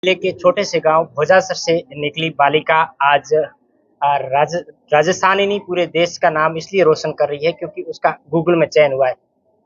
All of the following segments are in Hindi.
जिले के छोटे से गांव भोजासर से निकली बालिका आज राजस्थान ही नहीं पूरे देश का नाम इसलिए रोशन कर रही है क्योंकि उसका गूगल में चयन हुआ है।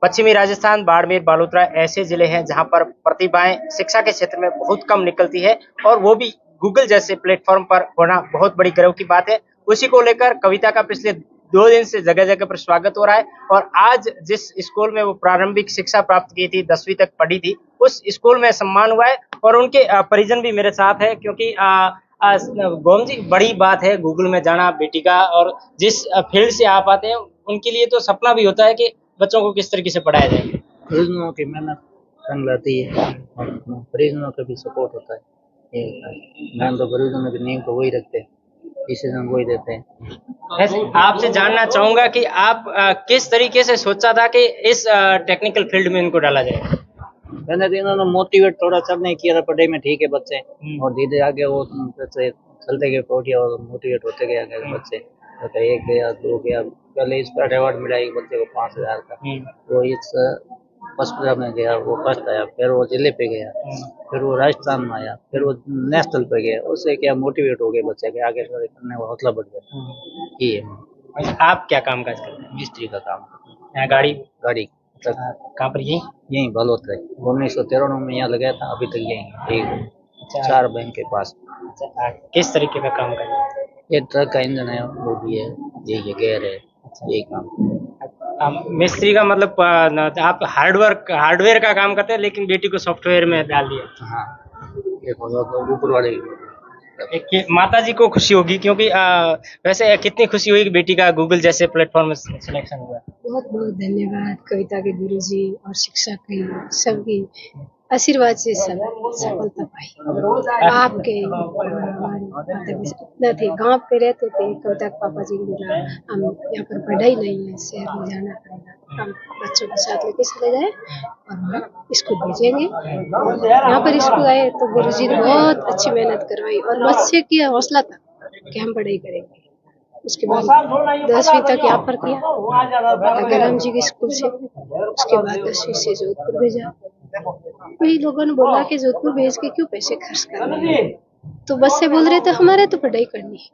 पश्चिमी राजस्थान, बाड़मेर, बालोतरा ऐसे जिले हैं जहां पर प्रतिभाएं शिक्षा के क्षेत्र में बहुत कम निकलती है और वो भी गूगल जैसे प्लेटफॉर्म पर होना बहुत बड़ी गर्व की बात है। उसी को लेकर कविता का पिछले 2 दिन से जगह जगह पर स्वागत हो रहा है और आज जिस स्कूल में वो प्रारंभिक शिक्षा प्राप्त की थी, 10वीं तक पढ़ी थी, उस स्कूल में सम्मान हुआ है और उनके परिजन भी मेरे साथ है क्योंकि गोम जी बड़ी बात है गूगल में जाना बेटी का। और जिस फील्ड से आप आते हैं उनके लिए तो सपना भी होता है कि बच्चों को किस तरीके से पढ़ाया जाए। परिजनों की मेहनत रंग लाती है और परिजनों का भी सपोर्ट होता है। ये होता है, मैं तो परिजनों की नींव तो वही रखते हैं, डिसीजन वही देते हैं। वैसे आपसे जानना चाहूंगा कि आप किस तरीके से सोचा था कि इस टेक्निकल फील्ड में इनको डाला जाए। मैंने तो इन्होंने मोटिवेट थोड़ा सब नहीं किया था, पढ़ाई में ठीक है बच्चे, और धीरे आगे वो बच्चे चलते गए पौड़ी और मोटिवेट होते गए आगे बच्चे। तो 1 गया 2 गया, पहले इस पर अवार्ड मिला एक बच्चे को 5,000 का, वो इस पचपरा में गया, वो फर्स्ट आया, फिर वो जिले पे गया, फिर वो राजस्थान में आया, फिर वो नेशनल पे गया। उससे क्या मोटिवेट हो गए बच्चे के आगे करने का हौसला बढ़ गया। ये है। आप क्या काम काज करते हैं? मिस्त्री का काम यहाँ गाड़ी गाड़ी कहाँ पर यहीं बालोद है। 1993 में यहाँ लगाया था, अभी तक यहीं एक 4 बैंक के पास। किस तरीके का काम करते हैं? ये ट्रक का इंजन है, वो भी है, यही गेयर है, यही काम। मिस्त्री का मतलब आप हार्डवेयर का काम करते हैं लेकिन बेटी को सॉफ्टवेयर में डाल दिया। हाँ, ये ऊपर वाले एक माता जी को खुशी होगी क्योंकि वैसे कितनी खुशी हुई कि बेटी का गूगल जैसे प्लेटफॉर्म में सिलेक्शन हुआ। बहुत बहुत धन्यवाद कविता के गुरुजी और शिक्षक की सबकी आशीर्वाद से सब सफलता पाई। आपके हमारे माता पिता थे, गांव पे रहते थे। कविता के पापा जी ने बोला हम यहाँ पर पढ़ाई नहीं है, शहर में जाना पड़ेगा, हम बच्चों के साथ लेके चले जाए और हम स्कूल भेजेंगे। यहाँ पर स्कूल आए तो गुरुजी ने बहुत अच्छी मेहनत करवाई और बच्चे की हौसला था कि हम पढ़ाई करेंगे। उसके बाद 10वीं तक यहाँ पर किया गरम जी के स्कूल से। उसके बाद 10वीं से जोधपुर भेजा। कई लोगों ने बोला कि जोधपुर भेज के क्यों पैसे खर्च कर रहे हैं, तो बस से बोल रहे थे हमारे तो पढ़ाई करनी है,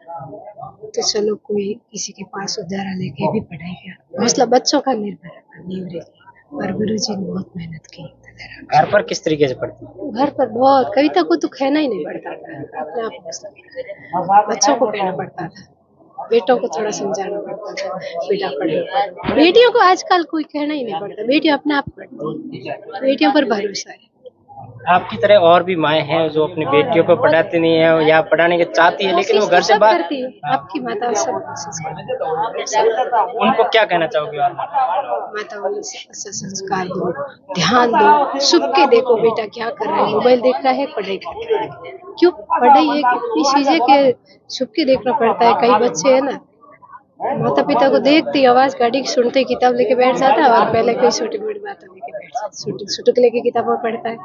तो चलो कोई किसी के पास उधारा लेके भी पढ़ाई किया। हौसला बच्चों का निर्भर है और गुरुजी ने बहुत मेहनत की। घर पर किस तरीके से पढ़ती है? घर पर बहुत, कविता को तो कहना ही नहीं पड़ता था, अपने आप बच्चों को कहना पड़ता था, बेटों को थोड़ा समझाना पड़ता था, बेटा पढ़े। बेटियों को आजकल कोई कहना ही नहीं पड़ता, बेटियां अपने आप पढ़ती है, बेटियों पर भरोसा है। आपकी तरह और भी माएँ हैं जो अपनी बेटियों को पढ़ाती नहीं है या पढ़ाने की चाहती है लेकिन वो घर से बाहर करती है। आपकी माता सब उनको क्या कहना चाहोगे? माताओं से संस्कार दो, ध्यान दो, सुख के देखो बेटा क्या कर रहा है, मोबाइल देख रहा है, पढ़ाई कर रहा है। क्यों पढ़ाई एक इतनी चीज है कि छुप के देखना पड़ता है। कई बच्चे है ना, माता पिता को देखते आवाज गाड़ी की सुनते किताब लेके बैठ जाता है और पहले कोई छोटी बड़ी बातों लेके बैठ जाता है, सुटुक लेके किताबें पढ़ता है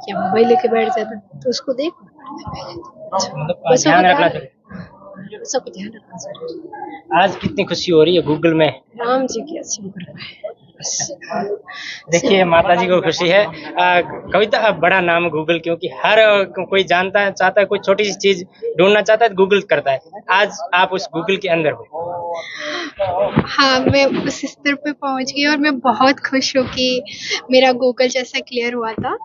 या मोबाइल लेके बैठ जाता है, तो उसको देखना पड़ता है। ध्यान रखना चाहिए, सबको ध्यान रखना चाहिए। आज कितनी खुशी हो रही है गूगल में, राम जी की अच्छी कृपा है। देखिए माता जी को खुशी है। कविता बड़ा नाम गूगल, क्योंकि हर कोई जानता है, चाहता है, कोई छोटी सी चीज ढूंढना चाहता है गूगल करता है। आज आप उस गूगल के अंदर हो। हाँ, मैं उस स्तर पे पहुंच गई और मैं बहुत खुश हूँ कि मेरा गूगल जैसा क्लियर हुआ था।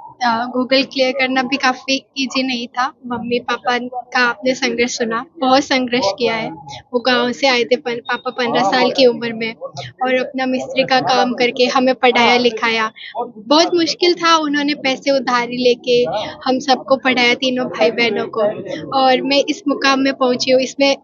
गूगल क्लियर करना भी काफ़ी इजी नहीं था। मम्मी पापा का आपने संघर्ष सुना, बहुत संघर्ष किया है। वो गांव से आए थे, पापा 15 साल की उम्र में, और अपना मिस्त्री का काम करके हमें पढ़ाया लिखाया। बहुत मुश्किल था, उन्होंने पैसे उधारी लेके हम सबको पढ़ाया, तीनों भाई बहनों को, और मैं इस मुकाम में पहुंची हूँ। इसमें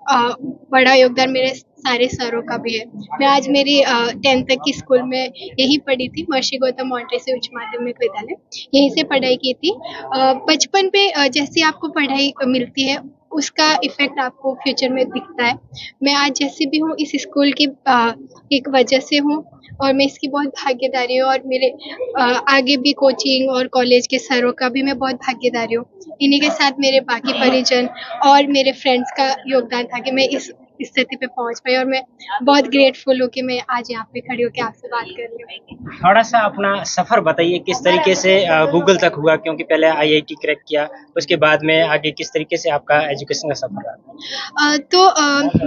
बड़ा योगदान मेरे सारे सरों का भी है। मैं आज मेरी 10th तक की स्कूल में यहीं पढ़ी थी, महर्षि गौतम मोंटेसरी उच्च माध्यमिक विद्यालय, यहीं से पढ़ाई की थी। बचपन पे जैसे आपको पढ़ाई मिलती है उसका इफेक्ट आपको फ्यूचर में दिखता है। मैं आज जैसे भी हूँ इस स्कूल की एक वजह से हूँ और मैं इसकी बहुत भागीदारी हूँ, और मेरे आगे भी कोचिंग और कॉलेज के सरों का भी मैं बहुत भागीदारी हूँ। इन्हीं के साथ मेरे बाकी परिजन और मेरे फ्रेंड्स का योगदान था कि मैं इस स्थिति पे पहुंच पाई और मैं बहुत ग्रेटफुल हूँ कि मैं आज यहाँ पे खड़ी होकर आपसे बात कर रही हूँ। थोड़ा सा अपना सफर बताइए किस तरीके से गूगल तक हुआ, क्योंकि पहले आईआईटी क्रैक किया, उसके बाद में आगे किस तरीके से आपका एजुकेशन का सफर रहा?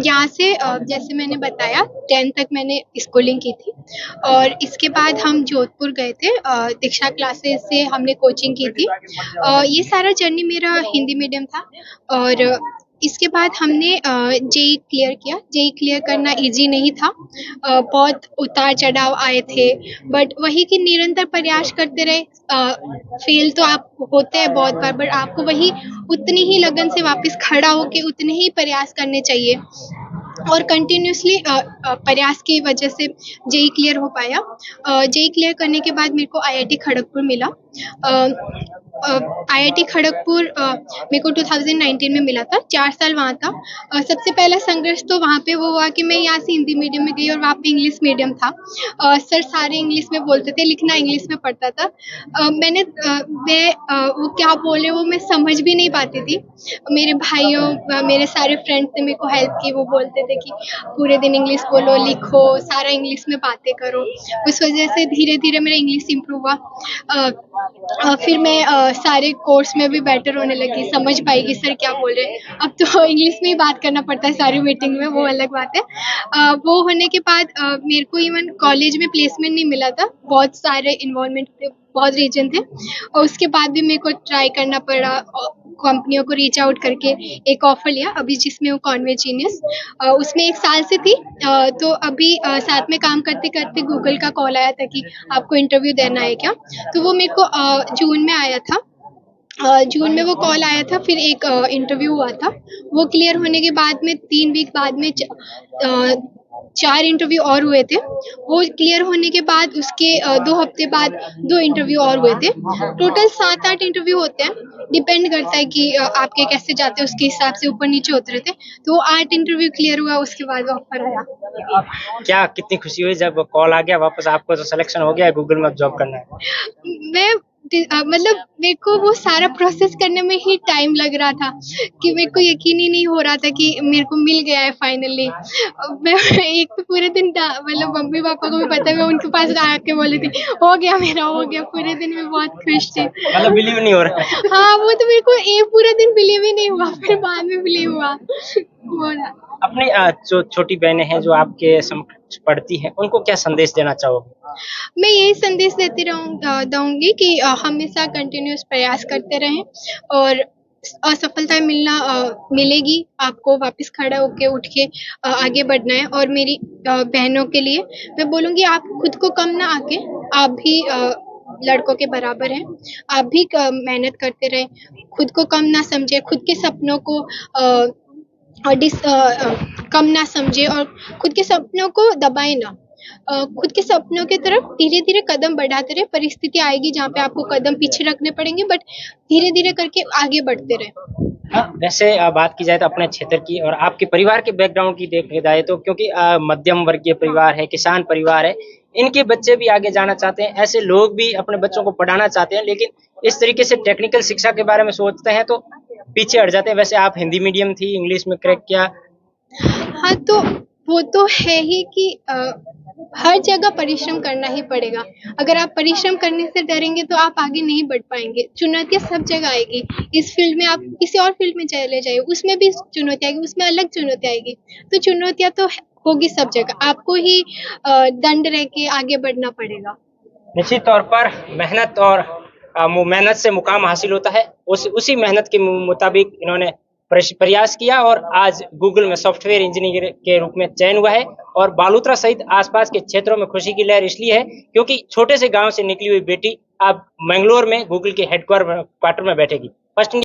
यहाँ से जैसे मैंने बताया 10th तक मैंने स्कूलिंग की थी और इसके बाद हम जोधपुर गए थे, दीक्षा क्लासेस से हमने कोचिंग की थी। ये सारा जर्नी मेरा हिंदी मीडियम था और इसके बाद हमने जेई क्लियर किया। जेई क्लियर करना इजी नहीं था, बहुत उतार चढ़ाव आए थे, बट वही कि निरंतर प्रयास करते रहे। फेल तो आप होते हैं बहुत बार, बट आपको वही उतनी ही लगन से वापस खड़ा होके उतने ही प्रयास करने चाहिए और कंटिन्यूसली प्रयास की वजह से जेई क्लियर हो पाया। जेई क्लियर करने के बाद मेरे को आईआईटी खड़गपुर मिला। आईआईटी खड़गपुर मेरे को 2019 में मिला था, 4 साल वहाँ था। सबसे पहला संघर्ष तो वहाँ पे वो हुआ कि मैं यहाँ से हिंदी मीडियम में गई और वहाँ पे इंग्लिश मीडियम था। सर सारे इंग्लिश में बोलते थे, लिखना इंग्लिश में पड़ता था। वो क्या बोले वो मैं समझ भी नहीं पाती थी। मेरे भाइयों मेरे सारे फ्रेंड्स ने मेरे को हेल्प की, वो बोलते थे कि पूरे दिन इंग्लिश बोलो, लिखो, सारा इंग्लिश में बातें करो। उस वजह से धीरे धीरे मेरा इंग्लिश इम्प्रूव हुआ। फिर मैं सारे कोर्स में भी बेटर होने लगी, समझ पाई कि सर क्या बोल रहे हैं। अब तो इंग्लिश में ही बात करना पड़ता है सारी मीटिंग में, वो अलग बात है। वो होने के बाद मेरे को इवन कॉलेज में प्लेसमेंट नहीं मिला था, बहुत सारे इन्वॉल्वमेंट थे, बहुत रीजन थे और उसके बाद भी मेरे को ट्राई करना पड़ा। कंपनियों को रीच आउट करके एक ऑफर लिया, अभी जिसमें हूँ कॉन्वे जीनियस, उसमें 1 साल से थी। तो अभी साथ में काम करते करते गूगल का कॉल आया था कि आपको इंटरव्यू देना है क्या, तो वो मेरे को जून में आया था। जून में वो कॉल आया था, फिर एक इंटरव्यू हुआ था। वो क्लियर होने के बाद में 3 वीक बाद में 4 इंटरव्यू और हुए थे। वो क्लियर होने के बाद उसके 2 हफ्ते बाद 2 इंटरव्यू और हुए थे। टोटल 7-8 इंटरव्यू होते हैं, डिपेंड करता है कि आपके कैसे जाते हैं, उसके हिसाब से ऊपर नीचे होते रहते। तो 8 इंटरव्यू क्लियर हुआ, उसके बाद ऑफर आया। क्या कितनी खुशी हुई जब कॉल आ गया वापस, आपको तो सिलेक्शन हो गया, गूगल में जॉब करना है? मैं मतलब मेरे को वो सारा प्रोसेस करने में ही टाइम लग रहा था कि मेरे को यकीन ही नहीं हो रहा था कि मेरे को मिल गया है फाइनली। मैं एक तो पूरे दिन मतलब मम्मी पापा को भी पता है, मैं उनके पास आके बोली थी हो गया मेरा, हो गया। पूरे दिन मैं बहुत खुश थी, मतलब बिलीव नहीं हो रहा है? हाँ वो तो मेरे को एक पूरा दिन बिलीव ही नहीं हुआ, फिर बाद में बिलीव हुआ। वो ना अपनी जो छोटी बहनें हैं जो आपके समक्ष पढ़ती हैं, उनको क्या संदेश देना चाहोगे? मैं यही संदेश देती दूंगी कि हमेशा कंटिन्यूस प्रयास करते रहें और असफलता मिलेगी, आपको वापस खड़ा होके उठ के आगे बढ़ना है। और मेरी बहनों के लिए मैं बोलूँगी, आप खुद को कम ना आके, आप भी लड़कों के बराबर हैं, आप भी मेहनत करते रहें, खुद को कम ना समझे, खुद के सपनों को कम ना समझे और खुद के सपनों को दबाए ना। खुद के सपनों की तरफ धीरे धीरे कदम बढ़ाते रहे। परिस्थिति आएगी जहाँ पे आपको कदम पीछे रखने पड़ेंगे, बट धीरे धीरे करके आगे बढ़ते रहे। वैसे बात की जाए तो अपने क्षेत्र की और आपके परिवार के बैकग्राउंड की देखा जाए तो, क्योंकि मध्यम वर्गीय परिवार है, किसान परिवार है, इनके बच्चे भी आगे जाना चाहते हैं, ऐसे लोग भी अपने बच्चों को पढ़ाना चाहते हैं, लेकिन इस तरीके से टेक्निकल शिक्षा के बारे में सोचते हैं तो पीछे हट जाते हैं। वैसे आप हिंदी मीडियम थी, इंग्लिश में क्रैक किया। हाँ, तो वो तो है ही कि हर जगह परिश्रम करना ही पड़ेगा। अगर आप परिश्रम करने से डरेंगे तो आप आगे नहीं बढ़ पाएंगे। चुनौतियाँ सब जगह आएगी। इस फील्ड में आप किसी और फील्ड में चले जाइए, उसमें भी चुनौती आएगी, उसमें अलग चुनौती आएगी। तो चुनौतियाँ तो होगी सब जगह, आपको ही दंड रह के आगे बढ़ना पड़ेगा। निश्चित तौर पर मेहनत और मेहनत से मुकाम हासिल होता है, उसी मेहनत के मुताबिक इन्होंने प्रयास किया और आज गूगल में सॉफ्टवेयर इंजीनियर के रूप में चयन हुआ है। और बालोतरा सहित आसपास के क्षेत्रों में खुशी की लहर इसलिए है क्योंकि छोटे से गांव से निकली हुई बेटी अब मंगलोर में गूगल के हेडक्वार्टर में बैठेगी। फर्स्ट